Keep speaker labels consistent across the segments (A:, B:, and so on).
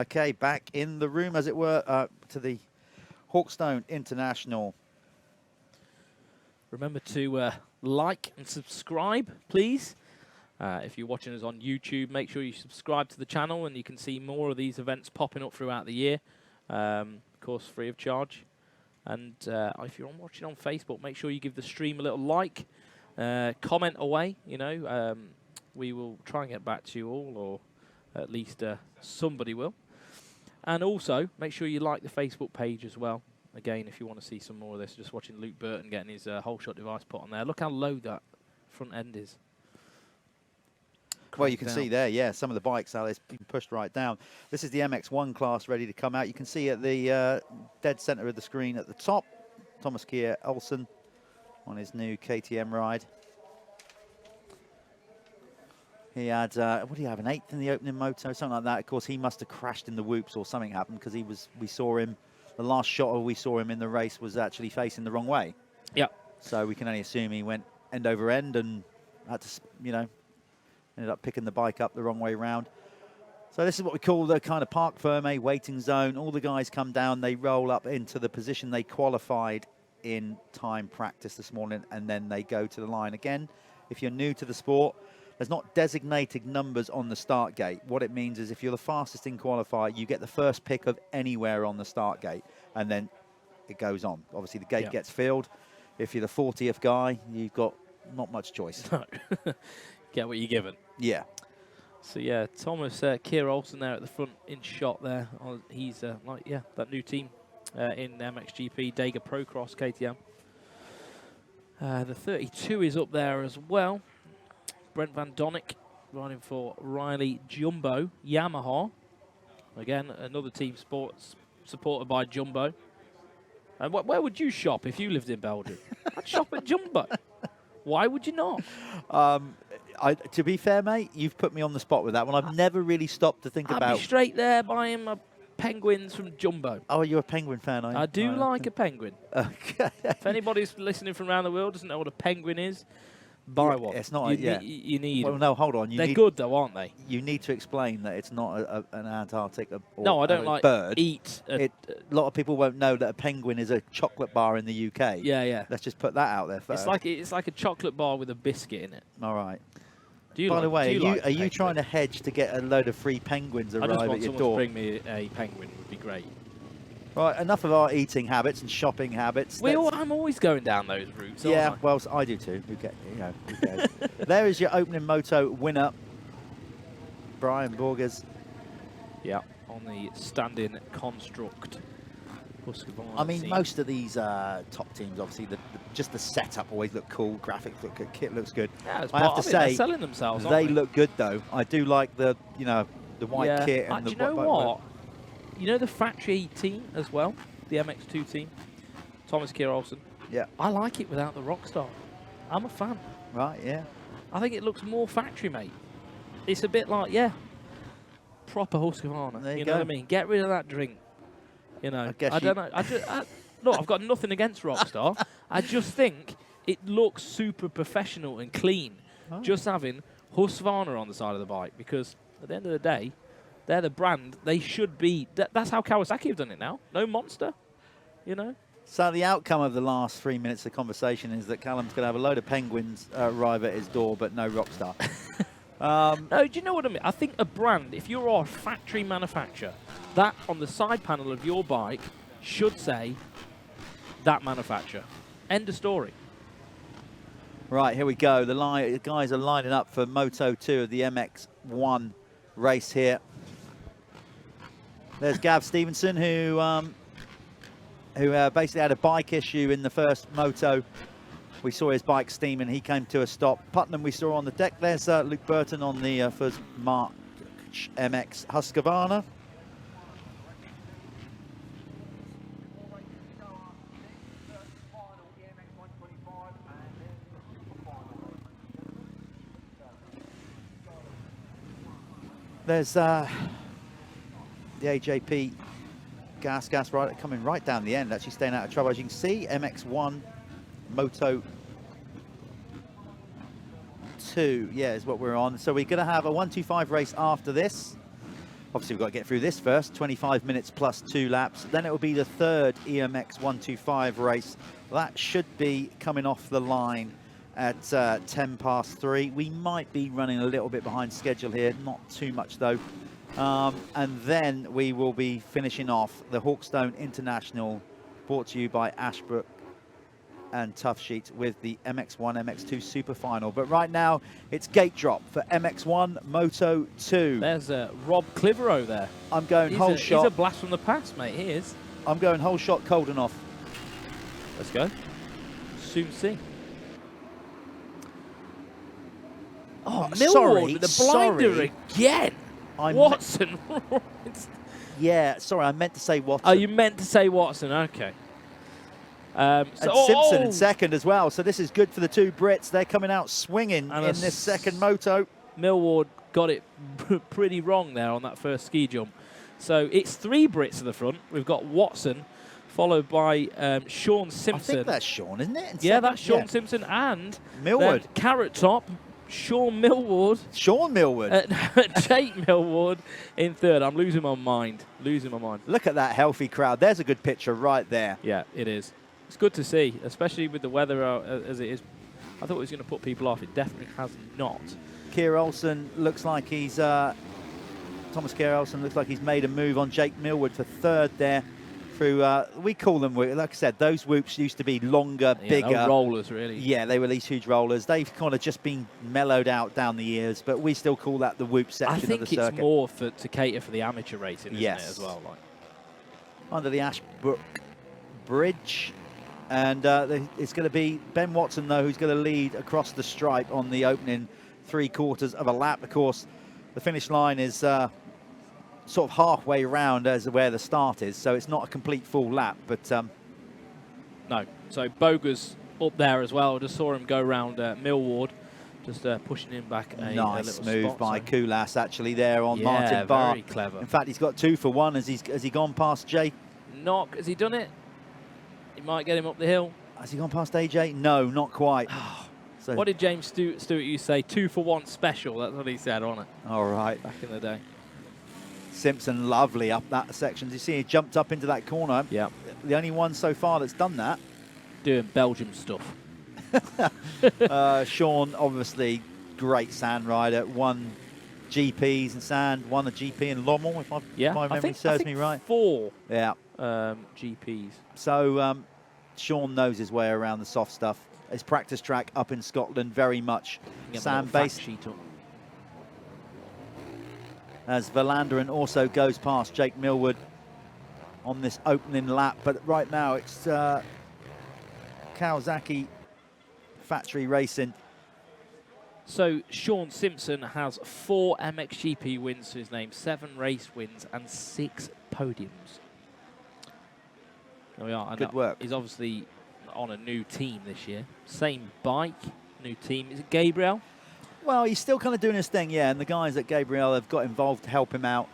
A: Okay, back in the room, as it were, to the Hawkstone International.
B: Remember to like and subscribe, please. If you're watching us on YouTube, make sure you subscribe to the channel and you can see more of these events popping up throughout the year. Of course, free of charge. And if you're watching on Facebook, make sure you give the stream a little like. Comment away, you know. We will try and get back to you all, or at least somebody will. And also, make sure you like the Facebook page as well. Again, if you want to see some more of this, just watching Luke Burton getting his whole shot device put on there. Look how low that front end is.
A: Well, you can see there, yeah, some of the bikes, Alice, being pushed right down. This is the MX1 class ready to come out. You can see at the dead center of the screen at the top, Thomas Kier Olsen on his new KTM ride. He had, what do you have, an 8th in the opening moto, something like that. Of course, he must have crashed in the whoops or something happened because we saw him, the last shot we saw him in the race was actually facing the wrong way.
B: Yeah.
A: So we can only assume he went end over end and had to, you know, ended up picking the bike up the wrong way around. So this is what we call the kind of parc fermé waiting zone. All the guys come down, they roll up into the position they qualified in time practice this morning, and then they go to the line. Again, if you're new to the sport, there's not designated numbers on the start gate. What it means is if you're the fastest in qualifier, you get the first pick of anywhere on the start gate, and then it goes on. Obviously, the gate gets filled. If you're the 40th guy, you've got not much choice.
B: No. Get what you're given.
A: Yeah.
B: So, yeah, Thomas Kier Olsen there at the front in shot there. He's, like, yeah, that new team in MXGP, Dega Procross KTM. The 32 is up there as well. Brent Van Donnick riding for Riley Jumbo Yamaha. Again, another team sports supported by Jumbo. And where would you shop if you lived in Belgium? I'd shop at Jumbo. Why would you not?
A: To be fair, mate, you've put me on the spot with that one. I've never really stopped to think about...
B: I'd be straight there buying my penguins from Jumbo.
A: Oh, you're a penguin fan, are you?
B: I do like a penguin.
A: Okay.
B: If anybody's listening from around the world doesn't know what a penguin is, buy one.
A: It's not.
B: You need.
A: Well, no, hold on.
B: They're good though, aren't they?
A: You need to explain that it's not an Antarctic or
B: no, I don't like
A: bird.
B: Eat.
A: A lot of people won't know that a penguin is a chocolate bar in the UK.
B: Yeah, yeah.
A: Let's just put that out there first.
B: It's like a chocolate bar with a biscuit in it.
A: All right.
B: By
A: the way, are you trying to hedge to get a load of free penguins arrive at your door?
B: I just want someone to bring me a penguin. Would be great.
A: Right, enough of our eating habits and shopping habits.
B: I'm always going down those routes.
A: Yeah, well, I do too. Who cares? There is your opening moto winner, Brian Borges.
B: Yeah, on the stand-in construct.
A: I mean, most of these top teams, obviously, just the setup always look cool. Graphics look good. Kit looks good.
B: Yeah,
A: I have to say,
B: they're selling themselves.
A: They look good though. I do like the the white kit and the.
B: Do you know what? You know the factory team as well, the MX2 team, Thomas Kier Olsen.
A: Yeah.
B: I like it without the Rockstar. I'm a fan.
A: Right. Yeah.
B: I think it looks more factory made. It's a bit like proper Husqvarna.
A: There you
B: know
A: go.
B: what I mean? Get rid of that drink. You know.
A: I
B: don't know. Look, I've got nothing against Rockstar. I just think it looks super professional and clean.
A: Oh.
B: Just having Husqvarna on the side of the bike, because at the end of the day, they're the brand. They should be. That's how Kawasaki have done it now. No Monster, you know.
A: So the outcome of the last 3 minutes of conversation is that Callum's going to have a load of penguins arrive at his door, but no Rockstar.
B: No, do you know what I mean? I think a brand, if you're a factory manufacturer, that on the side panel of your bike should say that manufacturer. End of story.
A: Right, here we go. The guys are lining up for Moto 2 of the MX1 race here. There's Gav Stevenson, who basically had a bike issue in the first moto. We saw his bike steam and he came to a stop. Putnam we saw on the deck. There's Luke Burton on the first March MX Husqvarna. There's the AJP gas rider coming right down the end, actually staying out of trouble. As you can see, MX1 Moto 2, yeah, is what we're on. So we're going to have a 125 race after this. Obviously, we've got to get through this first, 25 minutes plus 2 laps. Then it will be the third EMX 125 race. That should be coming off the line at 10 past 3. We might be running a little bit behind schedule here, not too much though. And then we will be finishing off the Hawkstone International, brought to you by Ashbrook and Tough Sheet, with the MX1, MX2 Super Final. But right now, it's gate drop for MX1 Moto 2.
B: There's Rob Clivero there.
A: I'm going whole shot.
B: He's a blast from the past, mate. He is.
A: I'm going whole shot, cold and off.
B: Let's go. Soon see. Oh, Millward
A: sorry,
B: with the blinder again. Watson.
A: Yeah, sorry, I meant to say Watson.
B: Oh, you meant to say Watson. Okay.
A: And Simpson in second as well. So this is good for the two Brits. They're coming out swinging in this second moto.
B: Millward got it pretty wrong there on that first ski jump. So it's 3 Brits at the front. We've got Watson, followed by Sean Simpson.
A: I think that's Sean, isn't it?
B: Yeah, that's Sean Simpson and
A: Millward.
B: Carrot Top, Sean Millward.
A: Sean Millward.
B: Jake Millward in third. I'm losing my mind. Losing my mind.
A: Look at that healthy crowd. There's a good picture right there.
B: Yeah, it is. It's good to see, especially with the weather as it is. I thought it was going to put people off. It definitely has not.
A: Keir Olsen looks like he's... Thomas Keir Olsen looks like he's made a move on Jake Millward for third there. Through, we call them, like I said, those whoops used to be longer, bigger.
B: Rollers, really.
A: Yeah, they were these huge rollers. They've kind of just been mellowed out down the years, but we still call that the whoop section of the circuit.
B: I think it's more to cater for the amateur racing, isn't it, as well? Like.
A: Under the Ashbrook Bridge. And it's going to be Ben Watson, though, who's going to lead across the stripe on the opening 3/4 of a lap. Of course, the finish line is sort of halfway around as where the start is, so it's not a complete full lap. But
B: no, so Boger's up there as well. Just saw him go around Millward, just pushing him back.
A: Nice
B: a
A: move by Kulas actually there on Martin Barr.
B: Very clever.
A: In fact, he's got 2 for 1 as he gone past Jake.
B: Has he done it? He might get him up the hill.
A: Has he gone past AJ? No, not quite.
B: So what did James Stewart used to say? 2 for 1 special. That's what he said on it.
A: All right.
B: Back in the day.
A: Simpson lovely up that section. You see he jumped up into that corner.
B: Yeah.
A: The only one so far that's done that.
B: Doing Belgium stuff.
A: Sean, obviously, great sand rider. Won GPs in sand, won a GP in Lommel, if my memory serves me right.
B: 4
A: GPs. So Sean knows his way around the soft stuff. His practice track up in Scotland, very much sand-based. As Verlanderen also goes past Jake Millward on this opening lap. But right now it's Kawasaki factory racing.
B: So Sean Simpson has 4 MXGP wins to his name, 7 race wins and 6 podiums. There we are.
A: Good work.
B: He's obviously on a new team this year. Same bike, new team. Is it Gabriel?
A: Well, he's still kind of doing his thing, yeah, and the guys at Gabriel have got involved to help him out.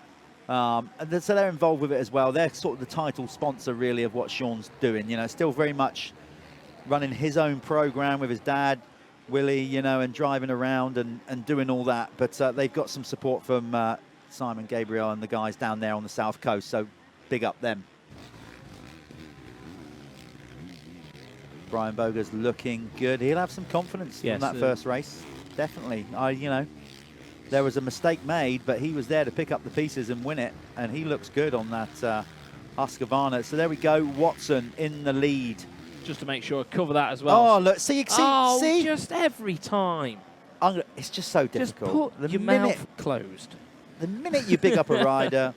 A: So they're involved with it as well. They're sort of the title sponsor, really, of what Sean's doing. You know, still very much running his own program with his dad, Willie, you know, and driving around and doing all that. But they've got some support from Simon Gabriel and the guys down there on the south coast, so big up them. Brian Boger's looking good. He'll have some confidence in that first race. Definitely. You know, there was a mistake made, but he was there to pick up the pieces and win it, and he looks good on that Husqvarna. So there we go. Watson in the lead.
B: Just to make sure I cover that as well.
A: Oh, look. See?
B: Just every time.
A: It's just so difficult.
B: Just put your mouth closed.
A: The minute you pick up a rider,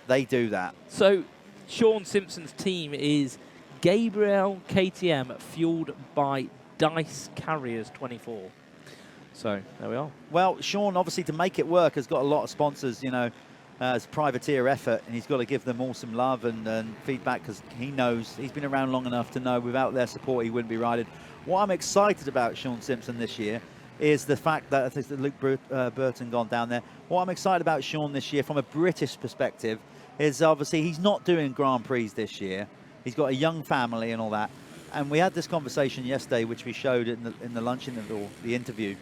A: they do that.
B: So Sean Simpson's team is Gabriel KTM, fueled by Dice Carriers 24. So there we are.
A: Well, Sean, obviously, to make it work, has got a lot of sponsors, you know, as privateer effort, and he's got to give them all some love and feedback, because he knows, he's been around long enough to know without their support he wouldn't be riding. What I'm excited about Sean Simpson this year is the fact that I think that Luke Burton gone down there. What I'm excited about Sean this year from a British perspective is obviously he's not doing Grand Prix this year. He's got a young family and all that. And we had this conversation yesterday, which we showed in the lunch interview, the interview.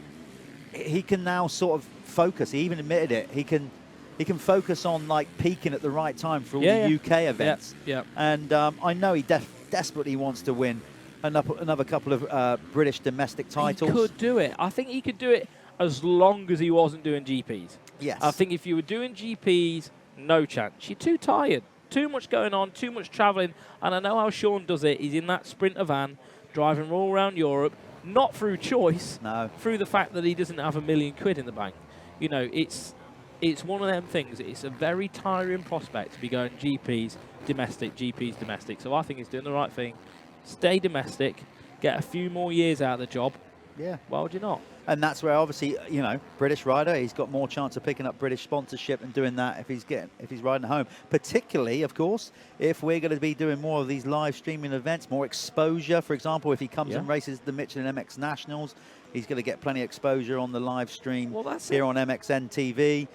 A: He can now sort of focus. He even admitted it. He can he can focus on like peaking at the right time for all
B: Yeah,
A: the
B: yeah.
A: UK events.
B: Yeah.
A: And I know he desperately wants to win another couple of British domestic titles.
B: He could do it. I think he could do it as long as he wasn't doing GPs.
A: Yes.
B: I think if you were doing GPs, no chance. You're too tired. Too much going on, too much travelling. And I know how Sean does it. He's in that Sprinter van, driving all around Europe, not through choice,
A: No.
B: through the fact that he doesn't have £1 million in the bank. You know, it's one of them things. It's a very tiring prospect to be going GPs, domestic. So I think he's doing the right thing. Stay domestic, get a few more years out of the job.
A: Yeah.
B: Why would you not?
A: And that's where obviously, you know, British rider, he's got more chance of picking up British sponsorship and doing that if he's riding at home. Particularly, of course, if we're going to be doing more of these live streaming events, more exposure. For example, if he comes and races the Michelin MX Nationals, he's going to get plenty of exposure on the live stream here on MX1 TV.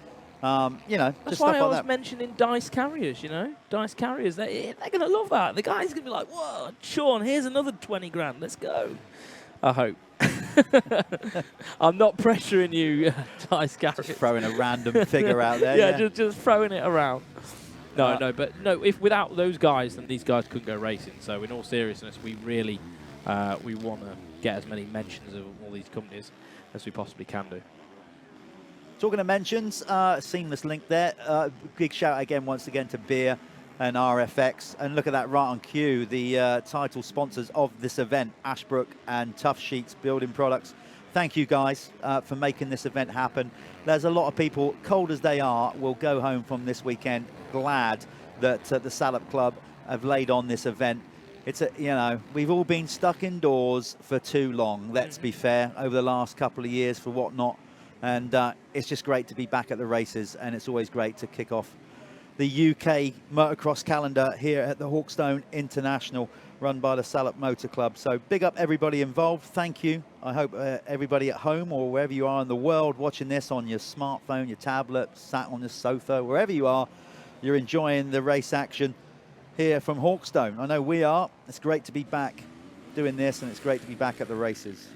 A: You know,
B: that's
A: just
B: why
A: stuff
B: I
A: like
B: was
A: that.
B: mentioning Dice Carriers, you know. Dice Carriers, they're going to love that. The guy's going to be like, whoa, Sean, here's another 20 grand. Let's go. I hope. I'm not pressuring you, Dice Carriers.
A: Just throwing a random figure out there.
B: Yeah, just throwing it around. No, if without those guys, then these guys couldn't go racing. So in all seriousness, we really we want to get as many mentions of all these companies as we possibly can do.
A: Talking of mentions, seamless link there. Big shout again, once again, to Beer and RFX. And look at that right on cue, the title sponsors of this event, Ashbrook and Tough Sheets Building Products. Thank you guys for making this event happen. There's a lot of people, cold as they are, will go home from this weekend glad that the Salop Club have laid on this event. It's you know, we've all been stuck indoors for too long, let's be fair, over the last couple of years for whatnot. And it's just great to be back at the races, and it's always great to kick off the UK motocross calendar here at the Hawkstone International, run by the Salop Motor Club. So big up everybody involved. Thank you. I hope everybody at home or wherever you are in the world watching this on your smartphone, your tablet, sat on your sofa, wherever you are, you're enjoying the race action here from Hawkstone. I know we are. It's great to be back doing this, and it's great to be back at the races.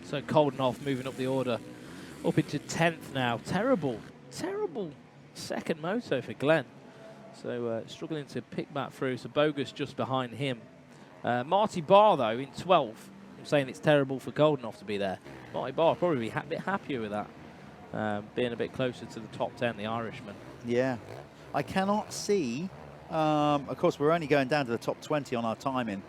B: So Coldenhoff moving up the order, up into 10th now. Terrible second moto for Glenn. So struggling to pick back through. So Bogus just behind him. Marty Barr, though, in 12th. I'm saying it's terrible for Coldenhoff to be there. Marty Barr probably be a bit happier with that, being a bit closer to the top 10, the Irishman.
A: Yeah. I cannot see, of course, we're only going down to the top 20 on our timing.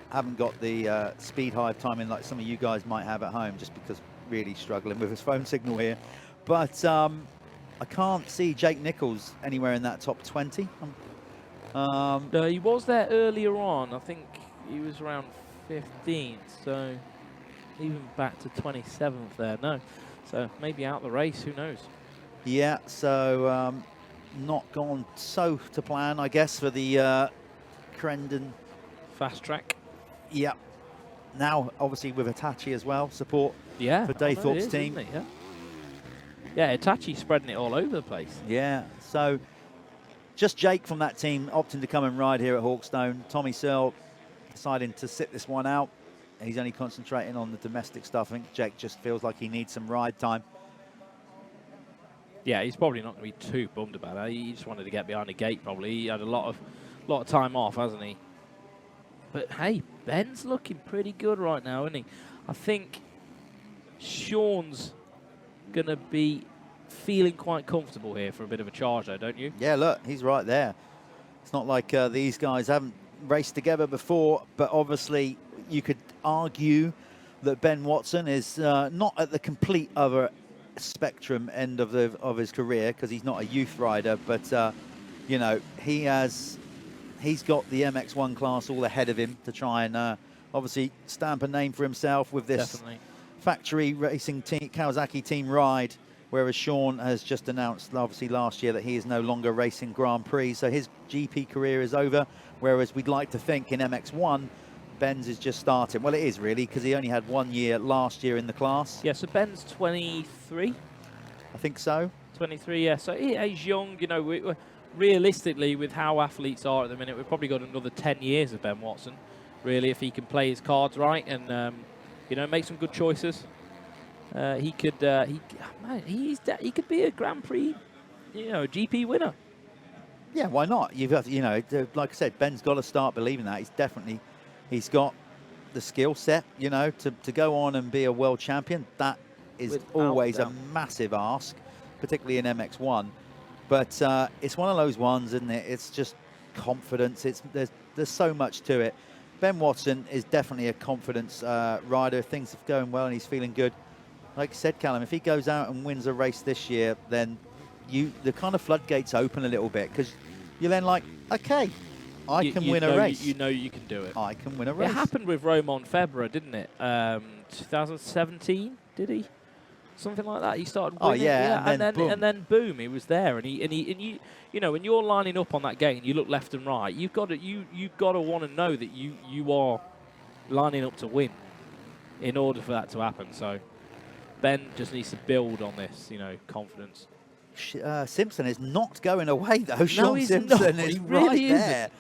A: Haven't got the speed hive timing like some of you guys might have at home, just because really struggling with his phone signal here. But I can't see Jake Nichols anywhere in that top 20.
B: No, he was there earlier on. I think he was around 15th, so even back to 27th there. No, so maybe out the race, who knows?
A: Yeah, so not gone so to plan, I guess, for the Crendon
B: Fast Track.
A: Yeah. Now, obviously, with Hitachi as well, support for Dave Thorpe's team.
B: Yeah, Hitachi's spreading it all over the place.
A: Yeah, so just Jake from that team opting to come and ride here at Hawkstone. Tommy Searle deciding to sit this one out. He's only concentrating on the domestic stuff. I think Jake just feels like he needs some ride time.
B: Yeah, he's probably not going to be too bummed about it. He just wanted to get behind the gate, probably. He had a lot of time off, hasn't he? But hey, Ben's looking pretty good right now, isn't he? I think Sean's going to be feeling quite comfortable here for a bit of a charge, though, don't you?
A: Yeah, look, he's right there. It's not like these guys haven't raced together before, but obviously you could argue that Ben Watson is not at the complete other spectrum end of his career, because he's not a youth rider, but you know, he's got the MX1 class all ahead of him to try and obviously stamp a name for himself with this factory racing team, Kawasaki team ride, whereas Sean has just announced, obviously, last year that he is no longer racing Grand Prix, so his GP career is over, whereas we'd like to think in MX1, Ben's is just starting. Well, it is really, because he only had 1 year last year in the class.
B: Yeah, so Ben's 23?
A: I think so.
B: 23, yeah, so he's young, you know, realistically, with how athletes are at the minute, we've probably got another 10 years of Ben Watson, really, if he can play his cards right and, you know, make some good choices. he could he could be a Grand Prix, you know, GP winner.
A: Yeah, why not? You've got, you know, like I said, Ben's got to start believing that. He's got the skill set, you know, to go on and be a world champion. That is
B: Without
A: always
B: doubt.
A: a massive ask, particularly in MX1. But it's one of those ones, isn't it? It's just confidence. There's so much to it. Ben Watson is definitely a confidence rider. Things are going well and he's feeling good. Like I said, Callum, if he goes out and wins a race this year, then the kind of floodgates open a little bit, because you're then like, okay, I can win a race.
B: You know you can do it.
A: I can win a race.
B: It happened with Romain Febvre, didn't it? 2017, did he? Something like that. He started winning.
A: Oh yeah,
B: and then boom, he was there. And you know, when you're lining up on that gate and you look left and right, you've got to want to know that you are lining up to win in order for that to happen. So Ben just needs to build on this, you know, confidence.
A: Simpson is not going away though. Sean
B: he's
A: Simpson
B: not.
A: is
B: He really
A: right there.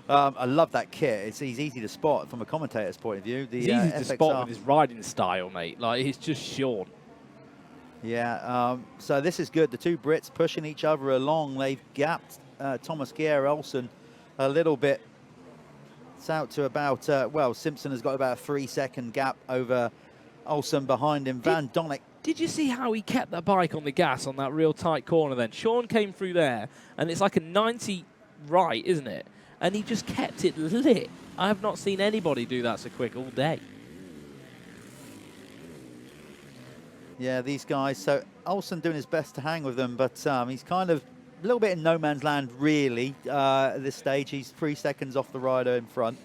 A: I love that kit. He's easy to spot from a commentator's point of view.
B: It's easy to spot with his riding style, mate. Like, it's just Sean.
A: Yeah, so this is good. The two Brits pushing each other along. They've gapped Thomas Gehr-Olsen a little bit. It's out to about, well, Simpson has got about a 3-second gap over Olsen behind him. Van Donnick.
B: Did you see how he kept that bike on the gas on that real tight corner then? Sean came through there, and it's like a 90 right, isn't it? And he just kept it lit. I have not seen anybody do that so quick all day.
A: Yeah, these guys. So Olsen doing his best to hang with them, but he's kind of a little bit in no man's land, really, at this stage. He's 3 seconds off the rider in front.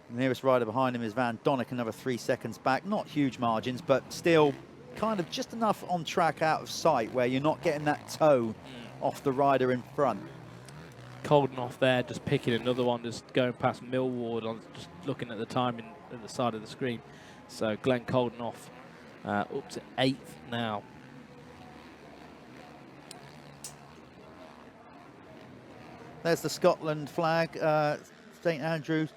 A: The nearest rider behind him is Van Donnick, another 3 seconds back. Not huge margins, but still kind of just enough on track out of sight where you're not getting that toe off the rider in front.
B: Coldenhoff there, just picking another one, just going past Millward. I'm just looking at the timing at the side of the screen. So Glenn Coldenhoff up to 8th now.
A: There's the Scotland flag, St Andrews.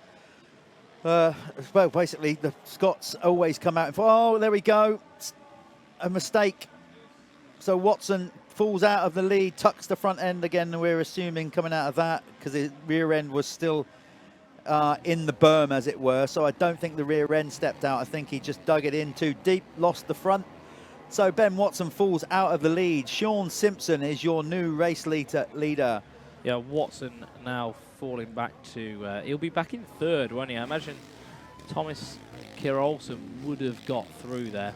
A: Well, basically, the Scots always come out and oh, there we go. A mistake. So Watson falls out of the lead, tucks the front end again, we're assuming, coming out of that, because the rear end was still in the berm, as it were. So I don't think the rear end stepped out. I think he just dug it in too deep, lost the front. So Ben Watson falls out of the lead. Sean Simpson is your new race leader.
B: Yeah, Watson now falling back to, he'll be back in 3rd, won't he? I imagine Thomas Gehr-Olsen would have got through there.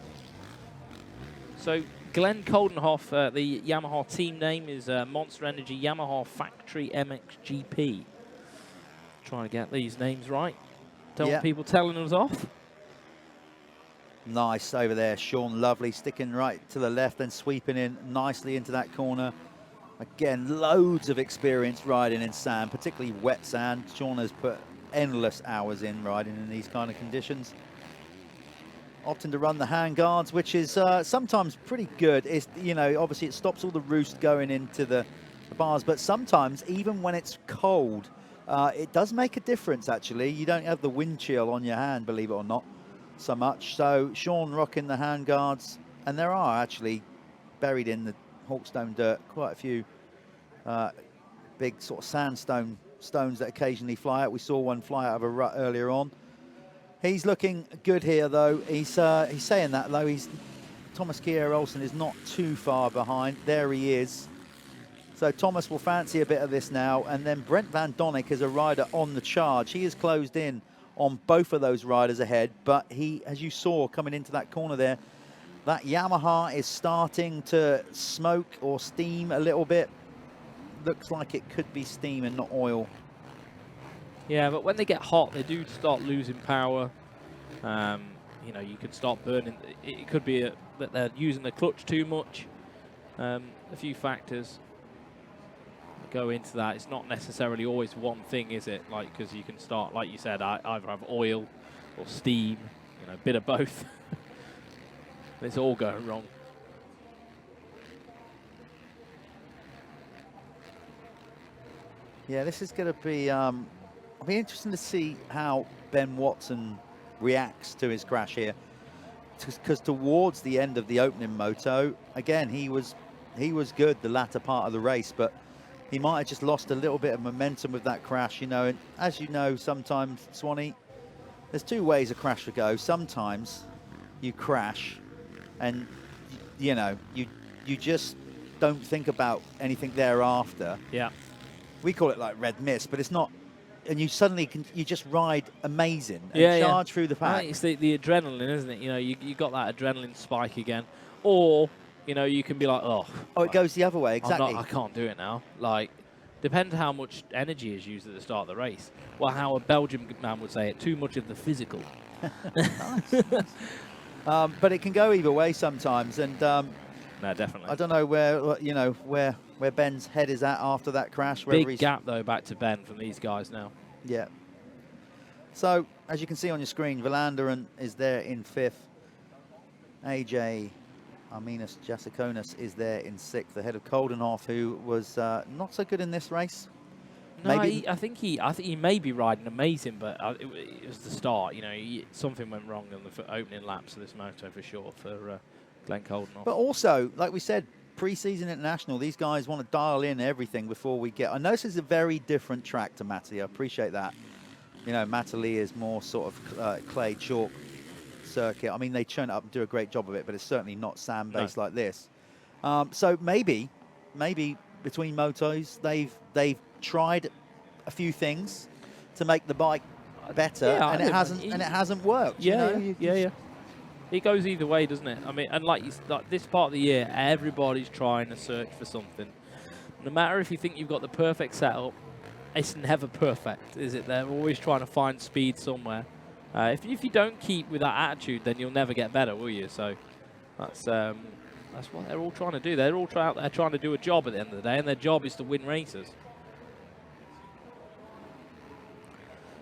B: So Glenn Coldenhoff, the Yamaha team name is Monster Energy Yamaha Factory MXGP. Trying to get these names right. Don't want people telling us off.
A: Nice over there, Sean. Lovely, sticking right to the left, then sweeping in nicely into that corner. Again, loads of experience riding in sand, particularly wet sand. Sean has put endless hours in riding in these kind of conditions. Opting to run the handguards, which is sometimes pretty good. It's, you know, obviously it stops all the roost going into the bars, but sometimes even when it's cold, it does make a difference, actually. You don't have the wind chill on your hand, believe it or not, so much. So Sean rocking the handguards, and there are actually buried in the Hawkstone dirt quite a few big sort of sandstone stones that occasionally fly out. We saw one fly out of a rut earlier on. He's looking good here, though. He's saying that, though. Thomas Gehr-Olsen is not too far behind. There he is. So Thomas will fancy a bit of this now. And then Brent Van Donnick is a rider on the charge. He is closed in on both of those riders ahead. But he, as you saw coming into that corner there, that Yamaha is starting to smoke or steam a little bit. Looks like it could be steam and not oil.
B: Yeah, but when they get hot, they do start losing power. You know, you can start burning. It could be that they're using the clutch too much. A few factors go into that. It's not necessarily always one thing, is it? Like, because you can start, like you said, either have oil or steam. You know, a bit of both. It's all going wrong.
A: Yeah, this is going to be. It'll be interesting to see how Ben Watson reacts to his crash here. because towards the end of the opening moto, again, he was good the latter part of the race, but he might have just lost a little bit of momentum with that crash, you know. And as you know, sometimes, Swanee, there's two ways a crash would go. Sometimes you crash and, you know, you just don't think about anything thereafter.
B: Yeah.
A: We call it like red mist, but it's not. And you suddenly you just ride amazing and charge through the pack.
B: I think it's the adrenaline, isn't it? You know, you got that adrenaline spike again. Or, you know, you can be like, oh,
A: it goes the other way, exactly.
B: I can't do it now. Like, depends how much energy is used at the start of the race. Well, how a Belgian man would say it, too much of the physical.
A: Nice. But it can go either way sometimes, and
B: no, definitely.
A: I don't know where Ben's head is at after that crash.
B: Big gap though back to Ben from these guys now.
A: Yeah. So as you can see on your screen, Villander is there in 5th. AJ Arminas Jasikonis is there in 6th, ahead of Coldenhoff, who was not so good in this race.
B: No,
A: Maybe
B: I think he may be riding amazing, but it was the start. You know, something went wrong on the opening laps of this moto for sure for Glenn Coldenhoff.
A: But also, like we said, pre-season international, these guys want to dial in everything before we get. I know this is a very different track to Matterley. I appreciate that. You know, Matterley is more sort of clay chalk circuit. I mean, they churn it up and do a great job of it, but it's certainly not sand-based like this. So maybe between motos, they've tried a few things to make the bike better, and it hasn't worked.
B: Yeah, yeah. It goes either way, doesn't it? I mean, and like this part of the year, everybody's trying to search for something. No matter if you think you've got the perfect setup, it's never perfect, is it? They're always trying to find speed somewhere. If you don't keep with that attitude, then you'll never get better, will you? So that's what they're all trying to do. They're all out there trying to do a job at the end of the day, and their job is to win races.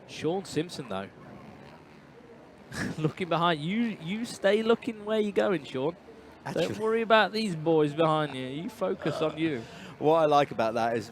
B: Sean Simpson, though. Looking behind you stay looking where you're going, Sean. Actually, don't worry about these boys behind you. You focus on you.
A: What I like about that is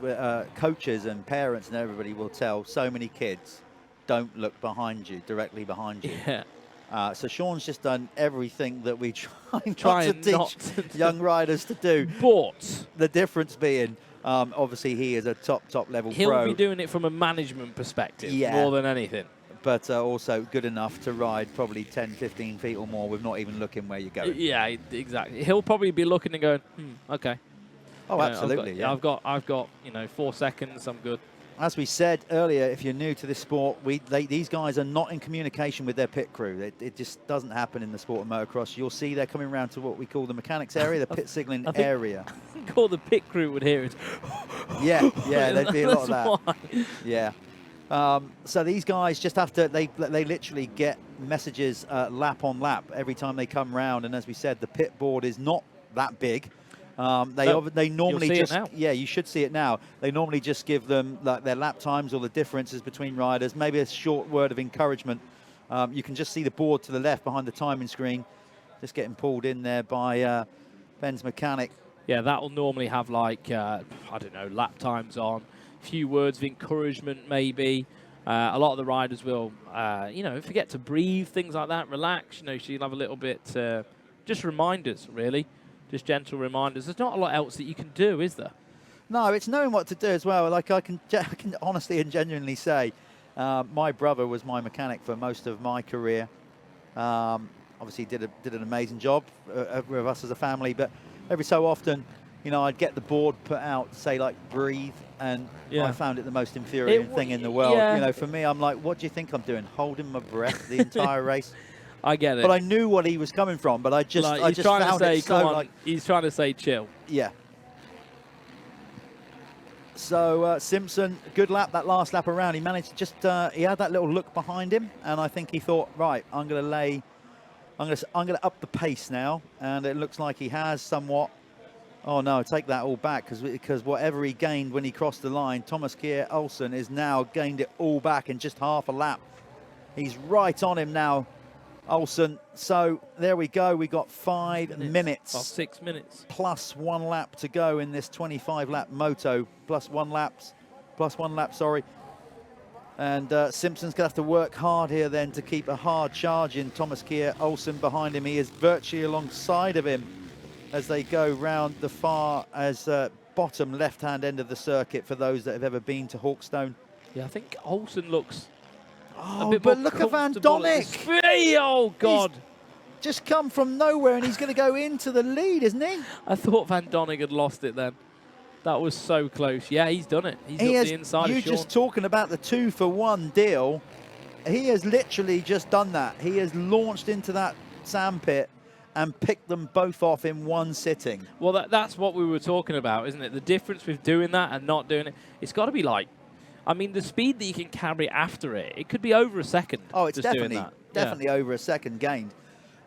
A: coaches and parents and everybody will tell so many kids, don't look behind you, directly behind you.
B: Yeah.
A: So Sean's just done everything that we try not to teach young riders to do.
B: But
A: the difference being, obviously he is a top level pro.
B: He'll be doing it from a management perspective more than anything.
A: But also good enough to ride probably 10, 15 feet or more with not even looking where you're going.
B: Yeah, exactly. He'll probably be looking and going, okay.
A: Oh, absolutely.
B: I've got 4 seconds. I'm good.
A: As we said earlier, if you're new to this sport, these guys are not in communication with their pit crew. It just doesn't happen in the sport of motocross. You'll see they're coming around to what we call the mechanics area, the pit signaling area.
B: I think all the pit crew would hear it.
A: Yeah, there'd be a lot of that.
B: Why.
A: Yeah. So these guys just have to, they literally get messages lap on lap every time they come round. And as we said, the pit board is not that big. They normally just, you should see it now. They normally just give them like their lap times or the differences between riders, maybe a short word of encouragement. You can just see the board to the left behind the timing screen, just getting pulled in there by Ben's mechanic.
B: Yeah, that will normally have like, I don't know, lap times on. Few words of encouragement maybe. A lot of the riders will forget to breathe, things like that, relax, so you'll have a little bit just reminders, really, just gentle reminders. There's not a lot else that you can do, is there? No,
A: it's knowing what to do as well. Like I can honestly and genuinely say my brother was my mechanic for most of my career. Obviously did an amazing job with us as a family, but every so often I'd get the board put out, say like breathe, and I found it the most infuriating thing in the world.
B: Yeah.
A: For me, I'm like, what do you think I'm doing? Holding my breath the entire race?
B: I get it.
A: But I knew what he was coming from, but I just found it so like...
B: He's trying to say chill.
A: Yeah. So Simpson, good lap, that last lap around. He managed to just, he had that little look behind him, and I think he thought, right, I'm going to up the pace now, and it looks like he has somewhat. Oh no, take that all back, because whatever he gained when he crossed the line, Thomas Kier Olsen has now gained it all back in just half a lap. He's right on him now, Olsen. So there we go, we got 5 minutes.
B: 6 minutes.
A: Plus 1 lap to go in this 25 lap moto, plus one lap, sorry. And Simpson's going to have to work hard here then to keep a hard charge in. Thomas Kier Olsen behind him. He is virtually alongside of him as they go round the far as bottom left-hand end of the circuit for those that have ever been to Hawkstone.
B: Yeah, I think Olsen looks
A: Oh,
B: a bit
A: but
B: more
A: look at Van
B: comfortable at
A: Donnick.
B: this- Oh, God.
A: Just come from nowhere and he's going to go into the lead, isn't he?
B: I thought Van Donnick had lost it then. That was so close. Yeah, he's done it. He's up the inside
A: You
B: of Sean.
A: just talking about the 2-for-1 deal. He has literally just done that. He has launched into that sandpit and picked them both off in one sitting.
B: Well, that's what we were talking about, isn't it? The difference with doing that and not doing it. It's got to be like, I mean, the speed that you can carry after it, it could be over a second.
A: Oh, it's
B: just doing that.
A: definitely over a second gained.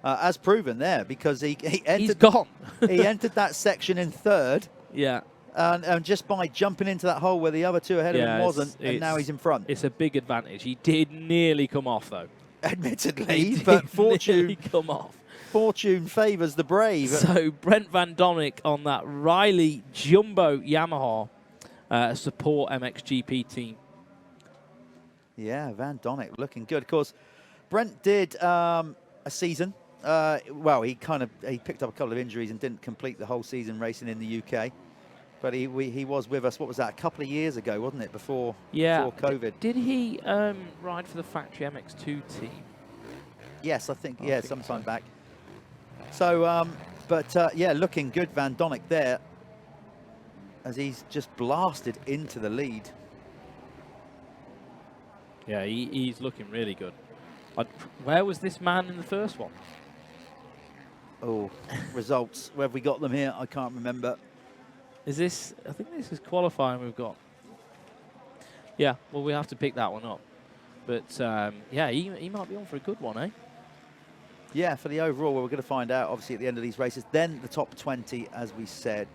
A: As proven there, because he entered,
B: He's gone.
A: he entered that section in third.
B: Yeah.
A: And just by jumping into that hole where the other two ahead of him wasn't, and now he's in front.
B: It's a big advantage. He did nearly come off, though.
A: Admittedly, but fortune
B: come off.
A: Fortune favours the brave.
B: So Brent Van Donnick on that Riley Jumbo Yamaha support MXGP team.
A: Yeah, Van Donnick looking good. Of course, Brent did a season. Well, he picked up a couple of injuries and didn't complete the whole season racing in the UK. But he was with us, what was that, a couple of years ago, wasn't it, before COVID?
B: Did he ride for the factory MX2 team?
A: Yes, I think sometime back. So, yeah, looking good, Van Donnick there, as he's just blasted into the lead.
B: Yeah, he's looking really good. Where was this man in the first one?
A: Oh, results. Where have we got them here? I can't remember.
B: Is this, I think this is qualifying we've got. Yeah, well, we have to pick that one up. But, yeah, he might be on for a good one, eh?
A: Yeah, for the overall, we're going to find out, obviously, at the end of these races. Then the top 20, as we said,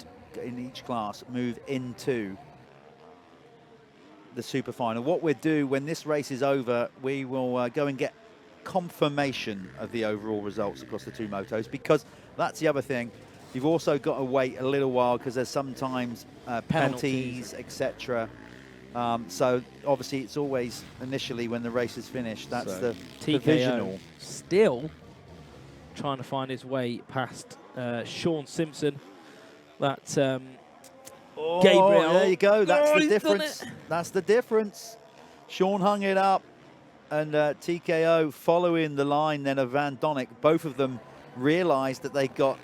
A: in each class, move into the super final. What we'll do when this race is over, we will go and get confirmation of the overall results across the two motos, because that's the other thing. You've also got to wait a little while because there's sometimes penalties, etc. So obviously it's always initially when the race is finished. That's the provisional.
B: Still trying to find his way past Sean Simpson. That Gabriel.
A: There you go. That's the
B: he's
A: difference. That's the difference. Sean hung it up, and TKO following the line then of Van Donnick. Both of them realised that they got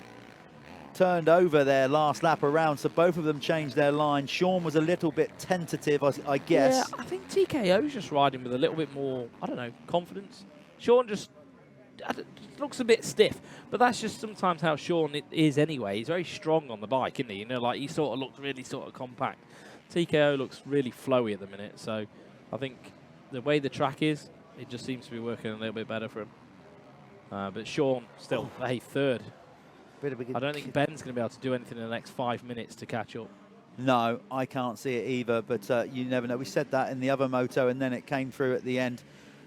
A: turned over their last lap around, so both of them changed their line. Sean was a little bit tentative, I guess.
B: Yeah, I think TKO's just riding with a little bit more, I don't know, confidence. Sean just looks a bit stiff, but that's just sometimes how Sean is anyway. He's very strong on the bike, isn't he? You know, like he sort of looks really sort of compact. TKO looks really flowy at the minute, so I think the way the track is, it just seems to be working a little bit better for him. But Sean still, hey, third. I don't think Ben's going to be able to do anything in the next 5 minutes to catch up.
A: No, I can't see it either, but you never know. We said that in the other moto, and then it came through at the end.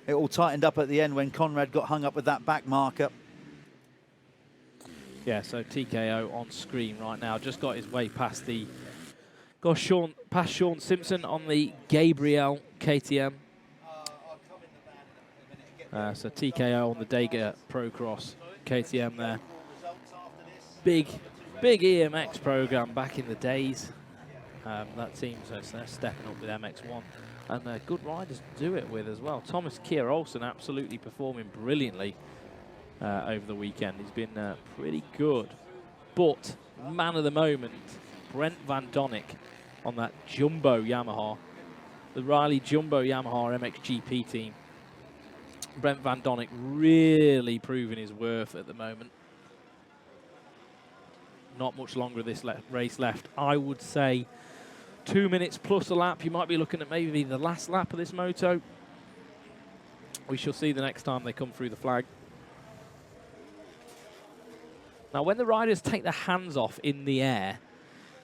A: It all tightened up at the end when Conrad got hung up with that back marker.
B: Yeah, so TKO on screen right now. Just got his way past the... past Sean Simpson on the Gabriel KTM. So TKO on the Dega Pro Cross KTM there. Big EMX program back in the days. That team, so they're stepping up with MX1. And good riders to do it with as well. Thomas Kier Olsen absolutely performing brilliantly over the weekend. He's been pretty good. But man of the moment, Brent Van Donnick on that Jumbo Yamaha. The Riley Jumbo Yamaha MXGP team. Brent Van Donnick really proving his worth at the moment. Not much longer of this race left. I would say 2 minutes plus a lap. You might be looking at maybe the last lap of this moto. We shall see the next time they come through the flag. Now, when the riders take their hands off in the air,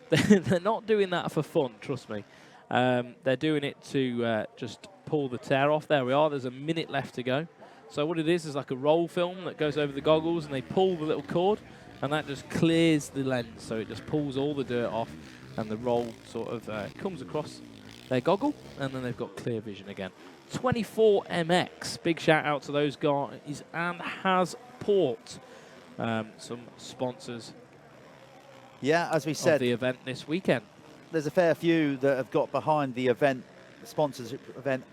B: they're not doing that for fun, trust me. They're doing it to just pull the tear off. There we are. There's a minute left to go. So what it is like a roll film that goes over the goggles, and they pull the little cord, and that just clears the lens. So it just pulls all the dirt off, and the roll sort of comes across their goggle, and then they've got clear vision again. 24MX, big shout out to those guys, and Hasport, some sponsors.
A: Yeah, as we said,
B: of the event this weekend.
A: There's a fair few that have got behind the event, the sponsorship event.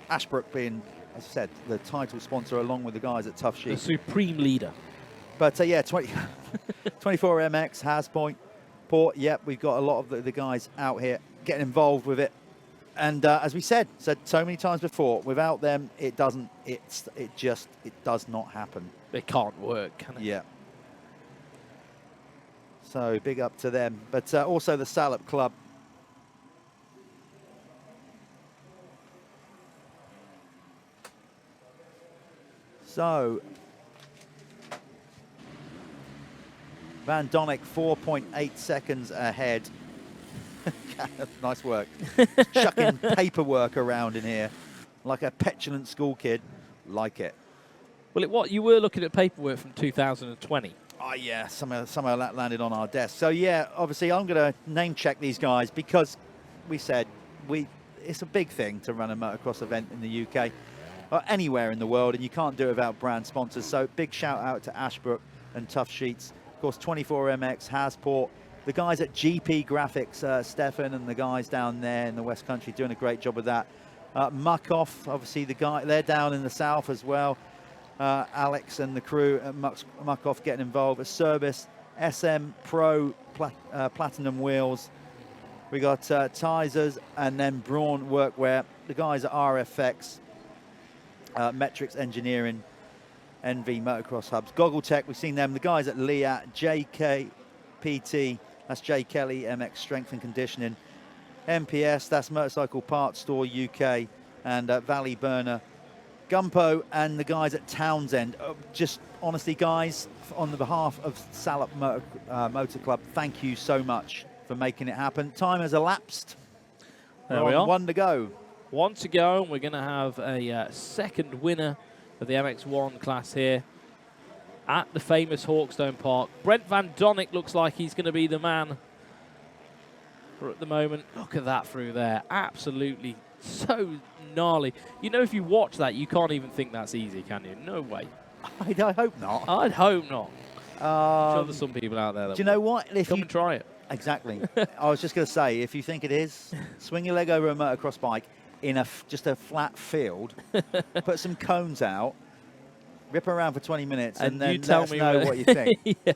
A: Ashbrook being, as I said, the title sponsor along with the guys at Tough Sheet.
B: The supreme leader.
A: But yeah, 24MX, Hasport, yep, we've got a lot of the guys out here getting involved with it. And as we said so many times before, without them, it does not happen.
B: It can't work, can it?
A: Yeah. So big up to them. But also the Salop Club. So Van Donnick 4.8 seconds ahead. Nice work. Chucking paperwork around in here like a petulant school kid. Like it.
B: Well, you were looking at paperwork from 2020.
A: Oh yeah, somehow that landed on our desk. So yeah, obviously I'm going to name check these guys because we said it's a big thing to run a motocross event in the UK or anywhere in the world, and you can't do it without brand sponsors. So big shout out to Ashbrook and Tough Sheets. Of course, 24MX, Hasport, the guys at GP Graphics, Stefan and the guys down there in the West Country doing a great job with that. Muckoff, obviously they're down in the south as well. Alex and the crew at Muckoff getting involved. At Service, SM Pro Platinum Wheels. We got Tizers and then Braun Workwear. The guys at RFX, Metrics Engineering, NV Motocross Hubs. Goggle Tech, we've seen them. The guys at Liat, JKPT, that's J Kelly, MX Strength and Conditioning. MPS, that's Motorcycle Parts Store UK, and Valley Burner. Gumpo and the guys at Townsend. Just honestly, guys, on the behalf of Salop Motor Club, thank you so much for making it happen. Time has elapsed.
B: There we are.
A: One to go.
B: One to go, and we're going to have a second winner of the MX1 class here at the famous Hawkstone Park. Brent Van Donnick looks like he's going to be the man for at the moment. Look at that through there. Absolutely so gnarly. You know, if you watch that, you can't even think that's easy, can you? No way.
A: I hope not.
B: I'd hope not. I'm sure there's some people out there that
A: do you know what?
B: Come and try it.
A: Exactly. I was just going to say, if you think it is, swing your leg over a motocross bike in just a flat field, put some cones out, rip around for 20 minutes, and then let us know what you think.
B: Yeah.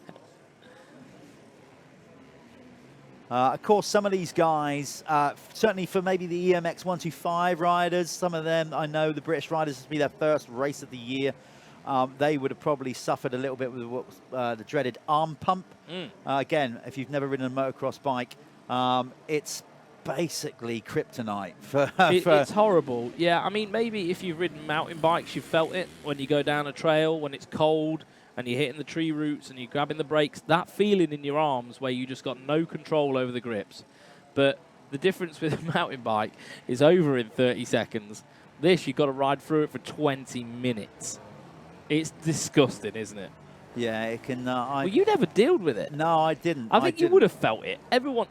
A: Of course, some of these guys, certainly for maybe the EMX 125 riders, some of them, I know the British riders, this will be their first race of the year. They would have probably suffered a little bit with what was, the dreaded arm pump. Again, if you've never ridden a motocross bike, it's basically kryptonite.
B: It's horrible. Yeah, I mean, maybe if you've ridden mountain bikes, you've felt it when you go down a trail, when it's cold, and you're hitting the tree roots and you're grabbing the brakes, that feeling in your arms where you just got no control over the grips. But the difference with a mountain bike is over in 30 seconds. This, you've got to ride through it for 20 minutes. It's disgusting, isn't it?
A: Yeah, it can...
B: well, you never dealt with it.
A: No, I didn't.
B: I think you would have felt it. Everyone,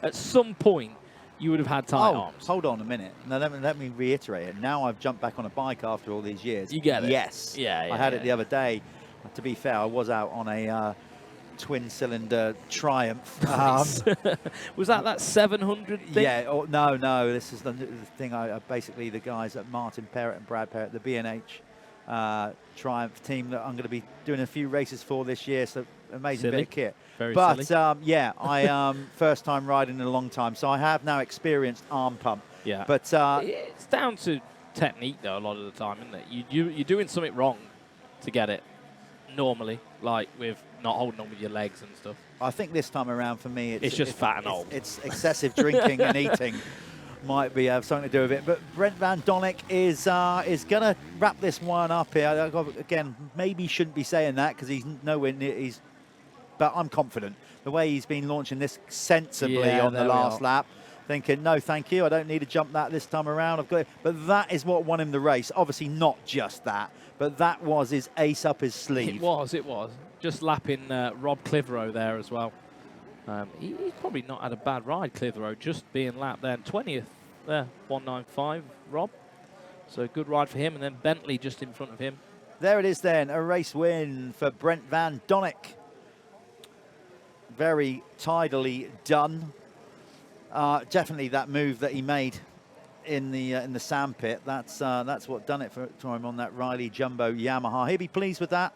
B: at some point, you would have had tight arms.
A: Hold on a minute. Now, let me reiterate it. Now I've jumped back on a bike after all these years.
B: You get it?
A: Yes.
B: Yeah,
A: I had it the other day. To be fair, I was out on a twin-cylinder Triumph.
B: Nice. Was that 700 thing?
A: Yeah. No. This is the thing. Basically, the guys at Martin Perrott and Brad Perrott, the B&H Triumph team that I'm going to be doing a few races for this year. So amazing bit of kit.
B: Very
A: but
B: silly.
A: yeah, I first time riding in a long time, so I have now experienced arm pump.
B: Yeah.
A: But
B: it's down to technique though. A lot of the time, isn't it? You're doing something wrong to get it. Normally, like with not holding on with your legs and stuff.
A: I think this time around for me,
B: it's just fat and old.
A: It's excessive drinking and eating might be have something to do with it. But Brent Van Donnick is going to wrap this one up here. Again, maybe shouldn't be saying that because he's nowhere near. But I'm confident the way he's been launching this sensibly on the last lap. Thinking, no, thank you. I don't need to jump that this time around. I've got it. But that is what won him the race. Obviously, not just that, but that was his ace up his sleeve.
B: It was. Just lapping Rob Clitheroe there as well. He's probably not had a bad ride, Clitheroe, just being lapped there. 20th there, 195, Rob. So good ride for him, and then Bentley just in front of him.
A: There it is then, a race win for Brent Van Donnick. Very tidily done. Definitely that move that he made in the sandpit. That's what done it for him on that Riley Jumbo Yamaha. He'll be pleased with that.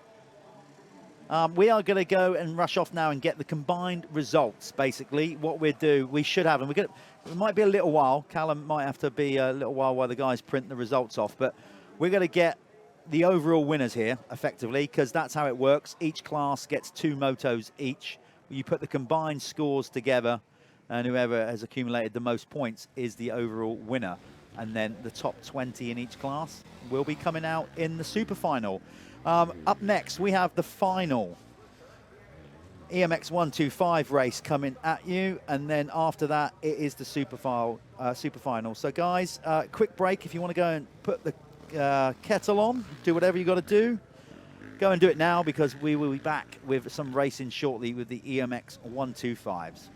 A: We are going to go and rush off now and get the combined results. Basically, what we should have, and it might be a little while. Callum might have to be a little while the guys print the results off, but we're going to get the overall winners here effectively, because that's how it works. Each class gets 2 motos each. You put the combined scores together, and whoever has accumulated the most points is the overall winner. And then the top 20 in each class will be coming out in the super final. Up next, we have the final EMX 125 race coming at you, and then after that, it is the super final. So, guys, quick break. If you want to go and put the kettle on, do whatever you got to do. Go and do it now, because we will be back with some racing shortly with the EMX 125s.